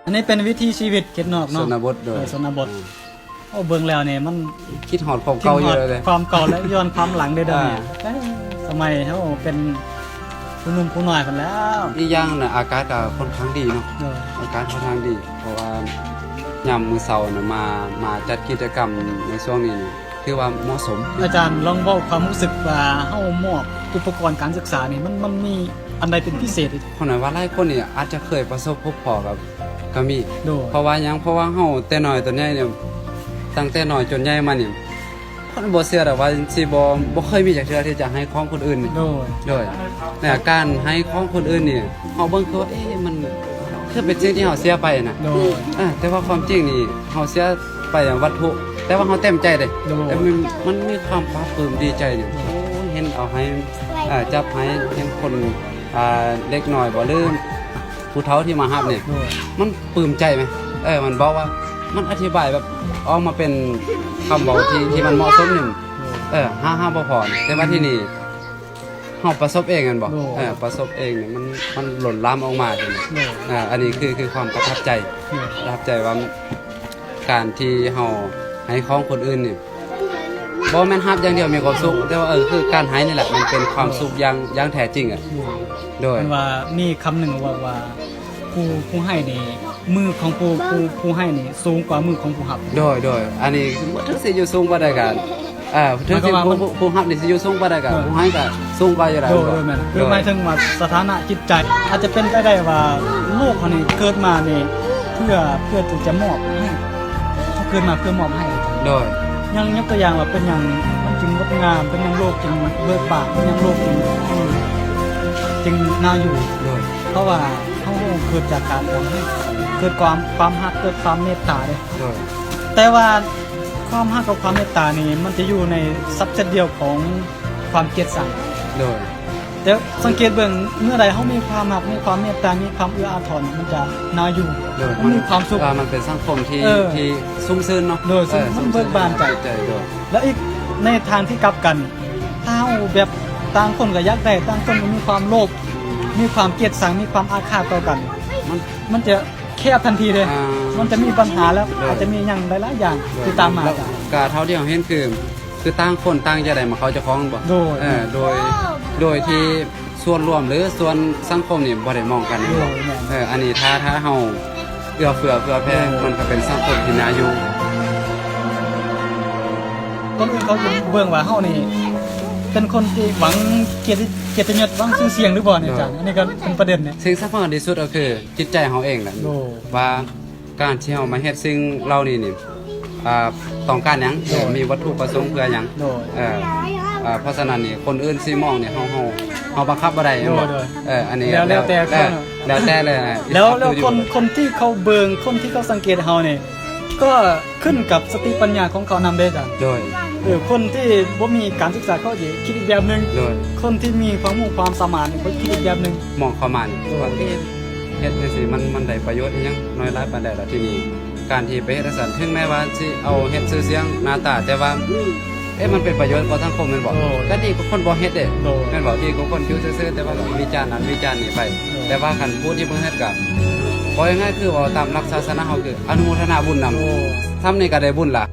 อันนี้เป็นวิถีชีวิตเขตนอก ช เนาะ นบทโดย ชนบทโอ้เบิ่งแล้วเนี่ยมัน คิดฮอดของเก่าเยอะเลย ความเก่าและย้อนความหลังได้ด้วยเนี่ยสมัยเฮาเป็นผู้หนุ่มผู้น้อยกันแล้ว อีกอย่างน่ะอากาศก็ค่อนข้างดีเนาะ เออ อากาศค่อนข้างดี เพราะว่ายามมื้อเช้าน่ะมาจัดกิจกรรมในช่วงนี้นี่ถือว่าเหมาะสม อาจารย์ลองเว้าความรู้สึกว่าเฮามอบอุปกรณ์การศึกษานี่มันมีอันใดเป็นพิเศษอีก คนนั้นว่าหลายคนนี่อาจจะเคยประสบพบพอกับก็มี โดย เพราะว่าหยังเพราะว่าเฮาแต่น้อยตัวใหญ่เนี่ยตั้งแต่น้อยจนใหญ่มานี่คนบ่เชื่อดอกว่าสิบ่เคยมีจักเทื่อที่จะให้ของคนอื่นนี่ โดย โดยแต่การให้ของคนอื่นนี่เฮาเบิ่งคือว่ามันคือเป็นสิ่งที่เฮาเสียไปน่ะ โดย แต่ว่าความจริงนี่เฮาเสียไปอย่างวัตถุ แต่ว่าเฮาเต็มใจเด้ โดย แต่มันมีความปลาบปลื้มดีใจนี่โอ้เห็นเอาให้จับให้เห็นคนเล็กน้อยบ่ลืมผู้เฒ่าที่มารับนี่ โดย มันปลื้มใจไหมมันบอกว่ามันอธิบายแบบออกมาเป็นคำบอกที่มันเหมาะสมหนึ่งห้าบ่พอแต่ว่าที่นี่เฮาประสบเองกันบ่ประสบเองเนี่ยมันหล่นล้ำออกมาเลยอันนี้คือความประทับใจว่าการที่เฮาให้ของคนอื่นนี่บ่แม่นรับอย่างเดียวมีความสุขแต่ว่าคือการให้นี่แหละมันเป็นความสุขอย่างแท้จริงอ่ะโดย มันว่ามีคำหนึ่งว่าผู้ให้นี่มือของผู้ให้นี่สูงกว่ามือของผู้รับ โดยอันนี้ถึงสิอยู่สูงบ่ได้กันถึงสิผู้รับนี่สิอยู่สูงบ่ได้กันผู้ให้ก็สูงกว่าอยู่แล้ว โดยแม่นคือหมายถึงว่าสถานะจิตใจ อาจจะเป็นไปได้ว่าโลกเขานี่เกิดมานี่เพื่อที่จะมอบให้เขาเกิดมาเพื่อมอบให้ โดย ยังยกตัวอย่างว่าเป็นอย่างมันจึงงดงามเป็นอย่างโลกจึงเบิกบานเป็นอย่างโลกจึงน่าอยู่ โดย เพราะว่าเขาเกิดจากการทำให้เกิดความฮักเกิดความเมตตาเลย โดย แต่ว่าความฮักกับความเมตตานี่มันจะอยู่ในซับเซตเดียวของความเกลียดชัง โดย แต่สังเกตเบิ่งเมื่อใดเขามีความรักมีความเมตตา มีความเอื้ออาทรมันจะน่าอยู่ โดย มันมีความสุข มันเป็นสังคมที่ เออ ที่ซุ่มซื่นเนาะ โดยซึ่งมันเบิกบานใจ โดย แล้วอีกในทางที่กลับกันถ้าเราแบบต่างคนก็อยากได้ต่างคนก็มีความโลภมีความเกลียดชังมีความอาฆาตต่อกัน มันจะแคบทันทีเลย มันจะมีปัญหาแล้วอาจจะมีอย่างหลายๆอย่างที่ตามมา แล้วก็เท่าที่เราเห็นคือต่างคนต่างจะได้มาเขาเจ้าของบ่ โดย โดยที่ส่วนรวมหรือส่วนสังคมนี่บ่ได้มองกัน โดยแม่น อันนี้ถ้าเฮาเอื้อเฟื้อแผ่มันก็เป็นสังคมที่น่าอยู่ คนอื่นเขาจะเบิ่งว่าเฮานี่เป็นคนที่หวังเกียรติยศหวังชื่อเสียงหรือบ่เนี่ยอาจารย์อันนี้ก็เป็นประเด็นเนี่ย สิ่งสำคัญที่สุดก็คือจิตใจเฮาเองแหละ โด ว่าการที่เฮามาเฮ็ดสิ่งเหล่านี้นี่ต้องการหยังมีวัตถุประสงค์เพื่อหยัง โดย เพราะฉะนั้นนี่คนอื่นสิมองนี่เฮาบังคับบ่ได้แม่นบ่ โดย อันนี้ แล้วแต่คน แล้วแต่เลย แล้วคนที่เขาเบิ่งคนที่เขาสังเกตเฮานี่ก็ขึ้นกับสติปัญญาของเขานำเด้อจ้ะ โดย คนที่บ่มีการศึกษาเขาจะคิดอีกแบบนึง โดย คนที่มีความรู้ความสามารถนี่เขาคิดอีกแบบนึง มองเข้ามานี่ว่าเฮ็ดจังซี่มันได้ประโยชน์อีหยังน้อยหลายปานใดล่ะที่นี่การที่ไปเฮ็ดจังซั่นถึงแม้ว่าสิเอาเฮ็ดชื่อเสียงหน้าตาแต่ว่ามันเป็นประโยชน์ต่อสังคมแม่นบ่ก็ดีกว่าคนบ่เฮ็ดเด้แม่นบ่ดีกว่าคนอยู่ซื่อๆแต่ว่าก็วิจารณ์นั้นวิจารณ์นี่ไป แต่ว่าคันผู้ที่เพิ่นเฮ็ดก็บ่ง่ายๆคือว่าตามหลักศาสนาเฮาคืออนุโมทนาบุญนำทำนี่ก็ได้บุญล่ะ